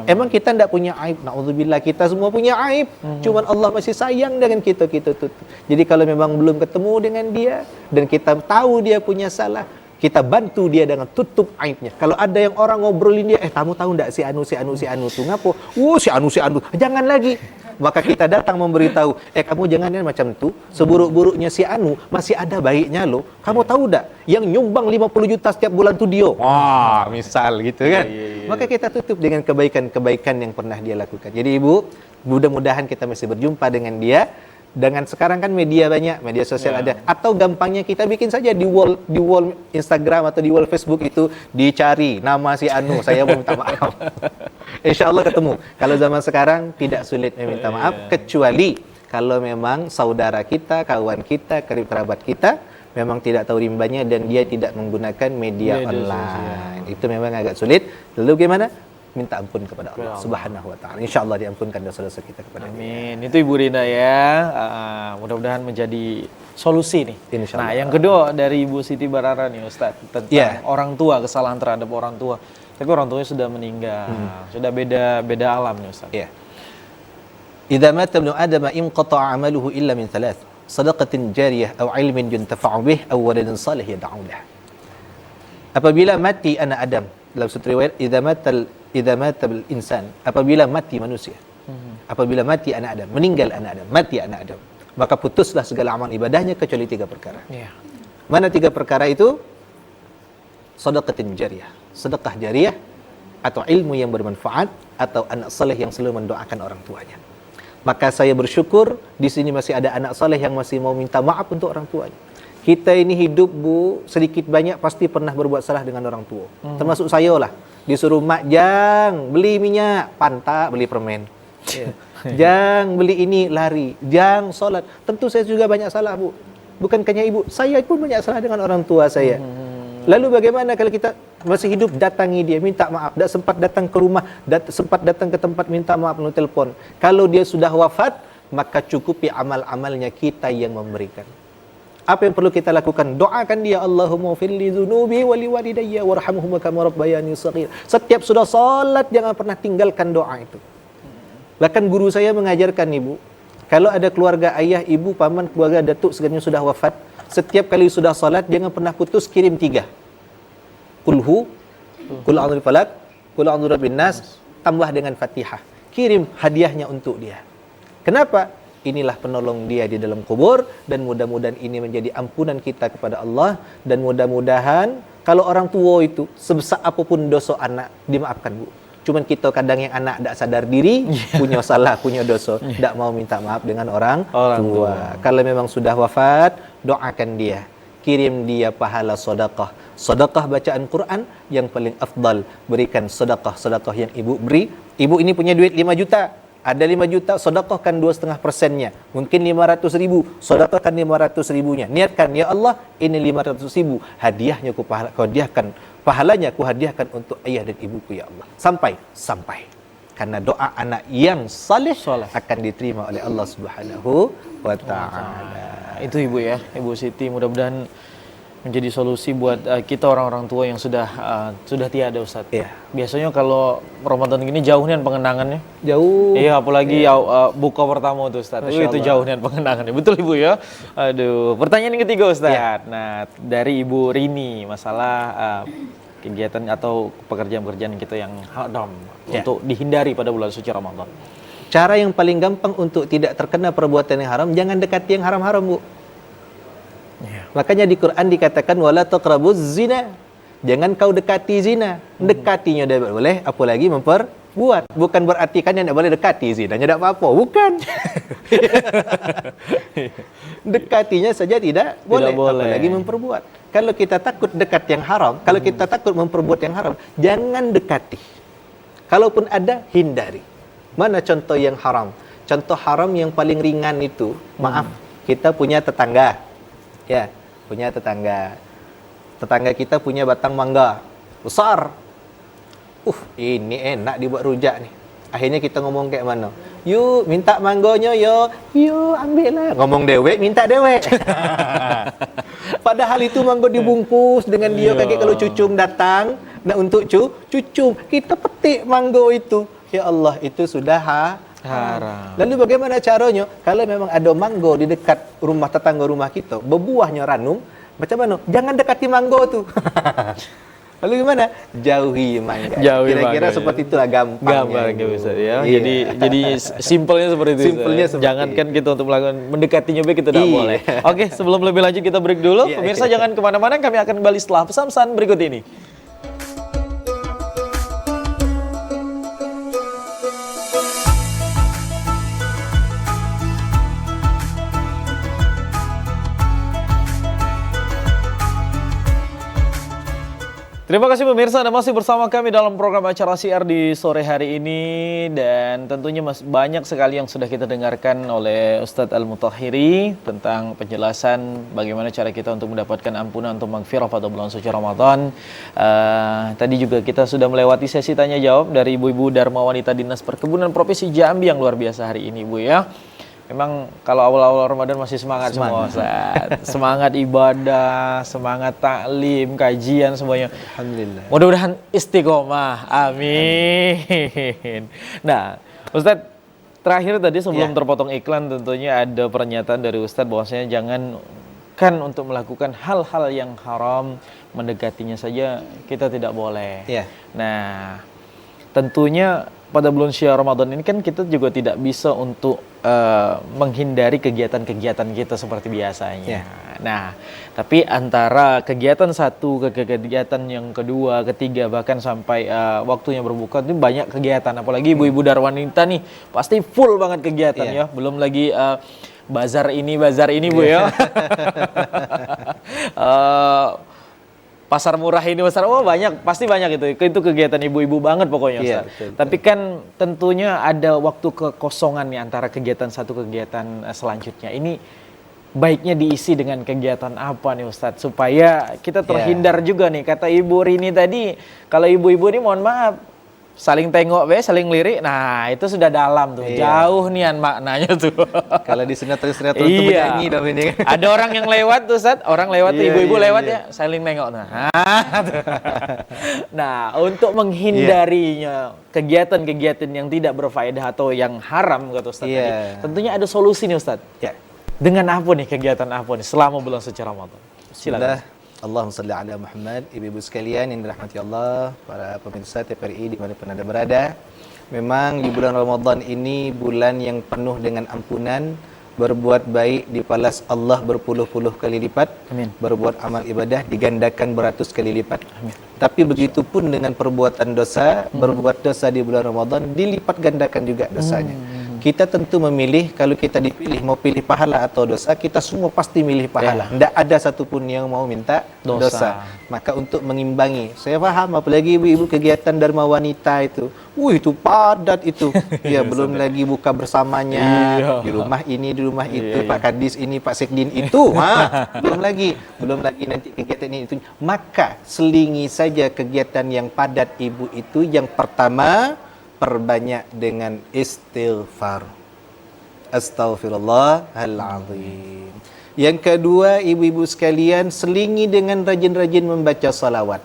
B: Emang kita tidak punya aib? Na'udzubillah, kita semua punya aib. Cuman Allah masih sayang dengan kita tutup. Jadi kalau memang belum ketemu dengan dia dan kita tahu dia punya salah, kita bantu dia dengan tutup aibnya. Kalau ada yang orang ngobrolin dia, kamu tahu enggak si Anu tu ngapo? Si Anu. Jangan lagi. Maka kita datang memberitahu, kamu jangan macam tu. Seburuk-buruknya si Anu masih ada baiknya loh. Kamu tahu enggak? Yang nyumbang 50 juta setiap bulan tu dia. Wah, misal gitu kan. Maka kita tutup dengan kebaikan-kebaikan yang pernah dia lakukan. Jadi Ibu, mudah-mudahan kita masih berjumpa dengan dia. Dengan sekarang kan media banyak, media sosial ada. Atau gampangnya kita bikin saja di wall Instagram atau di wall Facebook itu dicari nama si Anu, saya mau minta maaf. Insya Allah ketemu. Kalau zaman sekarang tidak sulit meminta maaf, kecuali kalau memang saudara kita, kawan kita, karib kerabat kita memang tidak tahu rimbanya dan dia tidak menggunakan media online. Itu memang agak sulit. Lalu gimana? Minta ampun kepada Allah Subhanahu wa taala. Insyaallah diampunkan dosa-dosa kita kepada Dia.
A: Amin. Itu Ibu Rina ya. Mudah-mudahan menjadi solusi nih.
B: Insyaallah.
A: Nah, yang kedua dari Ibu Siti Barara nih Ustaz, tentang orang tua, kesalahan terhadap orang tua. Tapi orang tuanya sudah meninggal. Sudah beda alam nih Ustaz.
B: Iya. Idza mata ibnu Adam inqata'a 'amaluhu illa min thalath. Shadaqatin jariyah aw 'ilmin yuntafa'u bih aw waladin salih yad'u lah. Apabila mati anak Adam, dalam satu riwayat idza mata bil insan, apabila mati manusia, apabila mati anak Adam, meninggal anak Adam, mati anak Adam, maka putuslah segala amal ibadahnya kecuali 3 perkara. Mana 3 perkara itu? Shadaqatin jariyah, sedekah jariyah, atau ilmu yang bermanfaat, atau anak saleh yang selalu mendoakan orang tuanya. Maka saya bersyukur di sini masih ada anak saleh yang masih mau minta maaf untuk orang tuanya. Kita ini hidup, Bu, sedikit banyak pasti pernah berbuat salah dengan orang tua. Termasuk saya lah. Disuruh mak, jang beli minyak, pantak beli permen. Ya. Jang beli ini, lari. Jang solat. Tentu saya juga banyak salah, Bu. Bukan hanya ibu, saya pun banyak salah dengan orang tua saya. Lalu bagaimana kalau kita masih hidup, datangi dia, minta maaf. Tak sempat datang ke rumah, sempat datang ke tempat minta maaf melalui telefon. Kalau dia sudah wafat, maka cukupi amal-amalnya kita yang memberikan. Apa yang perlu kita lakukan? Doakan dia, Allahumma firli dzunubi wa liwalidayya warhamhuma kama rabbayani shaghir. Setiap sudah salat jangan pernah tinggalkan doa itu. Bahkan guru saya mengajarkan, Ibu, kalau ada keluarga ayah, ibu, paman, keluarga datuk sekalian sudah wafat, setiap kali sudah salat jangan pernah putus, kirim 3. Qul a'udzu falaq, qul a'udzu birabbin nas, tambah dengan Fatihah. Kirim hadiahnya untuk dia. Kenapa? Inilah penolong dia di dalam kubur, dan mudah-mudahan ini menjadi ampunan kita kepada Allah, dan mudah-mudahan kalau orang tua itu sebesar apapun dosa anak dimaafkan, Bu. Cuman kita kadang yang anak tak sadar diri, punya salah, punya dosa, tak mau minta maaf dengan orang tua. Kalau memang sudah wafat, doakan dia, kirim dia pahala sedekah. Sedekah bacaan Quran yang paling afdal, berikan sedekah yang ibu beri. Ibu ini punya duit 5 juta. Ada 5 juta, sedekahkan 2,5%-nya. Mungkin 500 ribu, sedekahkan 500 ribunya. Niatkan, ya Allah, ini 500 ribu. Hadiahnya kau hadiahkan, pahalanya ku hadiahkan untuk ayah dan ibuku, ya Allah. Sampai. Karena doa anak yang saleh akan diterima oleh Allah Subhanahu wa Ta'ala.
A: Itu Ibu ya, Ibu Siti. Mudah-mudahan menjadi solusi buat kita orang-orang tua yang sudah tiada, Ustaz.
B: Iya.
A: Biasanya kalau Ramadan gini jauh nih pengenangannya.
B: Jauh.
A: Iya, apalagi buka pertama tuh, Ustaz. Itu jauh nih pengenangannya. Betul Ibu ya? Aduh, pertanyaan yang ketiga, Ustaz. Iya. Nah, dari Ibu Rini, masalah kegiatan atau pekerjaan-pekerjaan kita yang haram untuk dihindari pada bulan suci Ramadan.
B: Cara yang paling gampang untuk tidak terkena perbuatan yang haram, jangan dekati yang haram-haram, Bu. Makanya di Quran dikatakan wala taqrabuz zina. Jangan kau dekati zina. Dekatinya dah boleh, apalagi memperbuat. Bukan berarti kan yang tak boleh dekati zina, tak apa-apa. Bukan. Dekatinya saja tidak boleh, apalagi memperbuat. Kalau kita takut dekat yang haram, kalau kita takut memperbuat yang haram, jangan dekati. Kalaupun ada, hindari. Mana contoh yang haram? Contoh haram yang paling ringan itu, maaf, kita punya tetangga. Ya, punya tetangga. Tetangga kita punya batang mangga besar. Ini enak dibuat rujak nih. Akhirnya kita ngomong kayak mana? Yuk, minta manggonya yo. Yuk, ambil lah. Ngomong dewek, minta dewek. Padahal itu manggo dibungkus dengan dia kaki kalau cucung datang. Nah, untuk cucung, kita petik manggo itu. Ya Allah, itu sudah haram. Lalu bagaimana caranya? Kalau memang ada manggo di dekat rumah tetangga rumah kita, berbuahnya ranum, macam mana? Jangan dekati manggo tu. Lalu gimana? Jauhi mangga. Kira-kira seperti itulah gampangnya.
A: Bisa ya. Iya. Jadi simpelnya seperti itu.
B: Simpelnya seperti
A: jangankan kita untuk melakukan mendekatinya baik kita tidak boleh. Oke, sebelum lebih lanjut kita break dulu. Pemirsa jangan kemana-mana, kami akan kembali setelah pesan-pesan berikut ini. Terima kasih pemirsa, Anda masih bersama kami dalam program acara siar di sore hari ini. Dan tentunya banyak sekali yang sudah kita dengarkan oleh Ustadz Al-Mutahhiri tentang penjelasan bagaimana cara kita untuk mendapatkan ampunan untuk maghfirah pada bulan suci Ramadan. Tadi juga kita sudah melewati sesi tanya jawab dari ibu-ibu Dharma Wanita Dinas Perkebunan Provinsi Jambi yang luar biasa hari ini, Bu ya. Memang kalau awal-awal Ramadan masih semangat semua, Ustaz. Semangat ibadah, semangat taklim, kajian semuanya.
B: Alhamdulillah.
A: Mudah-mudahan istiqomah. Amin. Nah, Ustaz, terakhir tadi sebelum terpotong iklan tentunya ada pernyataan dari Ustaz bahwasanya jangan kan untuk melakukan hal-hal yang haram, mendekatinya saja kita tidak boleh. Nah, tentunya pada bulan syiar Ramadan ini kan kita juga tidak bisa untuk menghindari kegiatan-kegiatan kita seperti biasanya. Nah, tapi antara kegiatan satu ke kegiatan yang kedua, ketiga, bahkan sampai waktunya berbuka itu banyak kegiatan. Apalagi ibu-ibu Darwanita nih pasti full banget kegiatan ya. Belum lagi bazar ini Bu ya. Eh, pasar murah ini banyak, pasti banyak itu kegiatan ibu-ibu banget pokoknya Ustaz.
B: Iya, betul.
A: Tapi kan tentunya ada waktu kekosongan nih antara kegiatan satu kegiatan selanjutnya. Ini baiknya diisi dengan kegiatan apa nih Ustadz supaya kita terhindar juga nih, kata Ibu Rini tadi, kalau ibu-ibu ini mohon maaf saling tengok saling lirik, nah itu sudah dalam tuh, jauh nian maknanya tuh.
B: Kalau di sinetron-sinetron itu bernyanyi dong ini kan.
A: Ada orang yang lewat tuh Ustadz, orang lewat tuh, ibu-ibu lewat ya saling nengok. Nah, untuk menghindarinya kegiatan-kegiatan yang tidak berfaedah atau yang haram kata Ustadz tadi, tentunya ada solusi nih Ustadz. Dengan apa nih, kegiatan apa nih selama bulan suci Ramadan? Silakan.
B: Allahumma salli ala Muhammad. Ibu-ibu sekalian yang dirahmati Allah, para pemirsa TPRI dimanapun Anda berada, memang di bulan Ramadan ini bulan yang penuh dengan ampunan. Berbuat baik dibalas Allah berpuluh-puluh kali lipat. Amin. Berbuat amal ibadah digandakan beratus kali lipat. Amin. Tapi begitu pun dengan perbuatan dosa, berbuat dosa di bulan Ramadan dilipat gandakan juga dosanya. Kita tentu memilih, kalau kita dipilih mau pilih pahala atau dosa, kita semua pasti milih pahala. Tidak ada satupun yang mau minta dosa. Maka untuk mengimbangi, saya paham apalagi ibu-ibu kegiatan Dharma Wanita itu, itu padat itu. Ya belum lagi buka bersamanya di rumah ini, di rumah itu, Pak Kadis ini, Pak Sekdin itu, belum lagi nanti kegiatan ini itu. Maka selingi saja kegiatan yang padat ibu itu. Yang pertama, perbanyak dengan istighfar. Astaghfirullahaladzim. Yang kedua, ibu-ibu sekalian, selingi dengan rajin-rajin membaca salawat.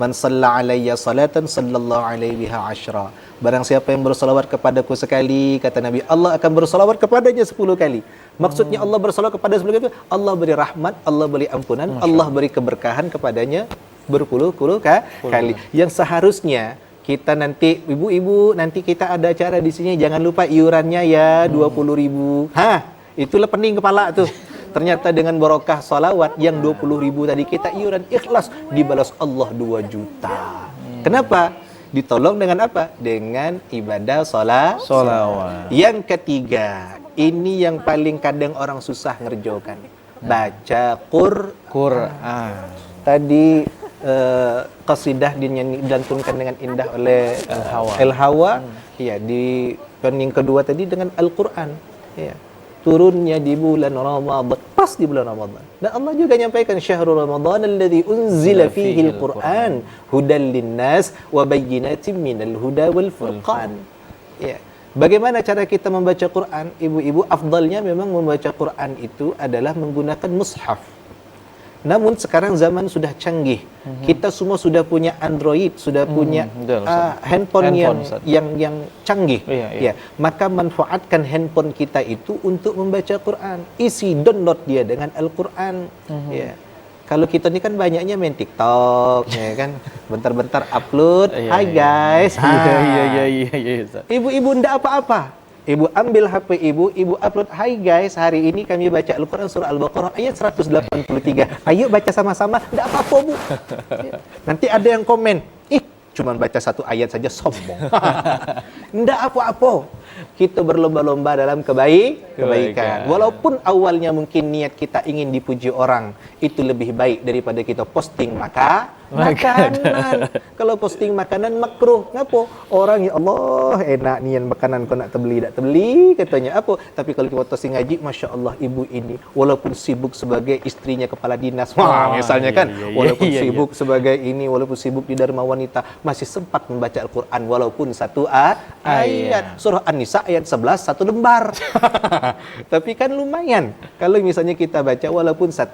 B: Man salla alayya salatan sallallahu alaihi biha asyra. Barang siapa yang bersalawat kepadaku sekali, kata Nabi, Allah akan bersalawat kepadanya 10 kali. Maksudnya Allah bersalawat kepada 10 kali, Allah beri rahmat, Allah beri ampunan, Allah beri keberkahan kepadanya berpuluh-puluh kali. Yang seharusnya kita nanti, ibu-ibu, nanti kita ada acara di sini, jangan lupa iurannya ya 20.000. Itulah pening kepala tuh. Ternyata dengan barokah salawat yang 20.000 tadi, kita iuran ikhlas, dibalas Allah 2 juta. Kenapa? Ditolong dengan apa? Dengan ibadah salawat. Yang ketiga, ini yang paling kadang orang susah ngerjokan. Baca Qur'an. Tadi qasidah dilantunkan dengan indah oleh El Hawa. Di pening kedua tadi dengan Al-Quran. Turunnya di bulan Ramadan, pas di bulan Ramadan. Dan Allah juga menyampaikan syahrul Ramadan alladzi unzila fihi al-Quran hudan linnas wa bayyinatin minal huda wal furqan. Bagaimana cara kita membaca Quran? Ibu-ibu, afdalnya memang membaca Quran itu adalah menggunakan mushaf. Namun sekarang zaman sudah canggih. Kita semua sudah punya Android, sudah punya handphone yang canggih. Maka manfaatkan handphone kita itu untuk membaca Quran. Isi download dia dengan Al-Quran. Kalau kita ini kan banyaknya main TikTok, ya kan, bentar-bentar upload. Hai guys. Ibu-ibu ndak apa-apa. Ibu ambil HP ibu upload, hai guys, hari ini kami baca Al-Quran surah Al-Baqarah ayat 183. Ayo baca sama-sama, tidak apa-apa bu. Nanti ada yang komen, cuman baca 1 ayat saja sombong. Tidak apa-apa. Kita berlomba-lomba dalam kebaikan. Walaupun awalnya mungkin niat kita ingin dipuji orang, itu lebih baik daripada kita posting makanan. Kalau posting makanan makruh. Ngapa? Orang, ya Allah, enak nian makanan kau nak terbeli katanya apa. Tapi kalau kita posting ngaji, Masya Allah, ibu ini walaupun sibuk sebagai istrinya kepala dinas, misalnya kan, walaupun sibuk sebagai ini, walaupun sibuk di Dharma Wanita, masih sempat membaca Al-Quran walaupun 1 ayat. Surah An-Nisa ayat 11 1 lembar. Tapi kan lumayan kalau misalnya kita baca walaupun 1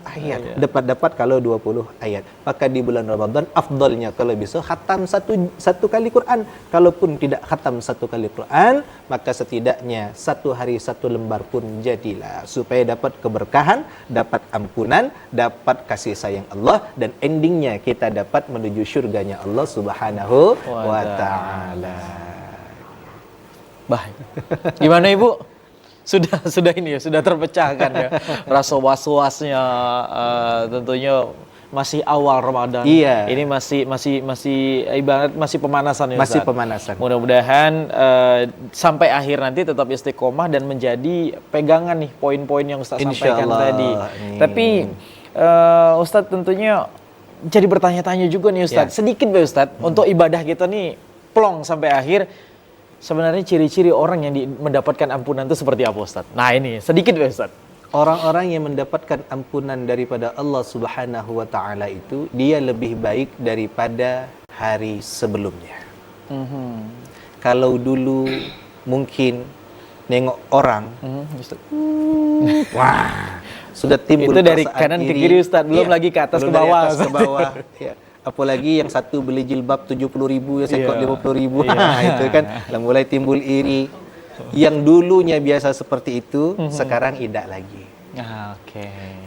B: ayat, dapat kalau 20 ayat. Maka di bulan Ramadan afdalnya kalau bisa khatam satu kali Quran. Kalaupun tidak khatam 1 kali Quran, maka setidaknya 1 hari 1 lembar pun jadilah, supaya dapat keberkahan, dapat ampunan, dapat kasih sayang Allah, dan endingnya kita dapat menuju surganya Allah Subhanahu wa taala.
A: Baik. Gimana Ibu? Sudah ini ya, sudah terpecahkan ya. Rasa was-wasnya tentunya masih awal Ramadan. Ini masih ibarat masih pemanasan ya,
B: masih
A: Ustaz.
B: Pemanasan.
A: Mudah-mudahan sampai akhir nanti tetap istiqomah dan menjadi pegangan nih poin-poin yang Ustaz sampaikan tadi. Tapi Ustadz tentunya jadi bertanya-tanya juga nih Ustadz. Sedikit Pak Ustadz, untuk ibadah kita nih plong sampai akhir. Sebenarnya ciri-ciri orang yang mendapatkan ampunan itu seperti apa Ustadz? Nah ini sedikit Pak Ustadz.
B: Orang-orang yang mendapatkan ampunan daripada Allah Subhanahu wa taala itu dia lebih baik daripada hari sebelumnya. Kalau dulu mungkin nengok orang, wah, sudah timbul
A: itu dari
B: perasaan
A: kanan ke
B: iri.
A: kiri Ustadz, belum lagi ke atas
B: belum
A: ke
B: dari
A: bawah.
B: atas ke bawah. Ya. Apalagi yang satu beli jilbab 70.000, yang sekot 50.000. Itu kan mulai timbul iri. Yang dulunya biasa seperti itu, sekarang tidak lagi.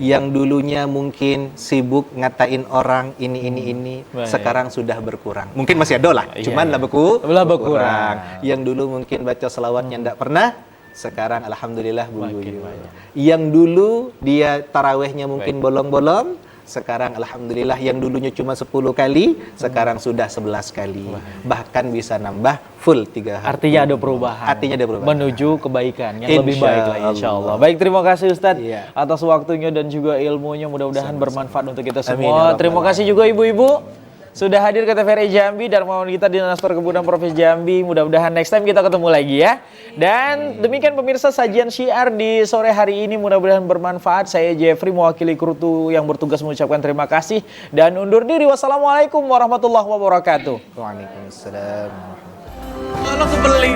B: Yang dulunya mungkin sibuk ngatain orang ini, sekarang sudah berkurang. Mungkin masih ada lah, cuman lah berkurang. Yang dulu mungkin baca selawatnya tidak pernah, sekarang alhamdulillah buyur. Yang dulu dia tarawehnya mungkin bolong-bolong, sekarang alhamdulillah yang dulunya cuma 10 kali, sekarang sudah 11 kali. Bahkan bisa nambah full 3 hari.
A: Artinya ada perubahan. Menuju kebaikan yang lebih baik lah insya Allah. Baik, terima kasih Ustadz atas waktunya dan juga ilmunya. Mudah-mudahan bermanfaat untuk kita semua. Terima kasih juga ibu-ibu sudah hadir ke TVRI Jambi dan mau kita di Dinas Perkebunan Provinsi Jambi. Mudah-mudahan next time kita ketemu lagi ya. Dan demikian pemirsa sajian syiar di sore hari ini, mudah-mudahan bermanfaat. Saya Jeffrey mewakili kru yang bertugas mengucapkan terima kasih dan undur diri. Wassalamualaikum warahmatullahi wabarakatuh.
B: Waalaikumsalam.
A: Kalau kebeli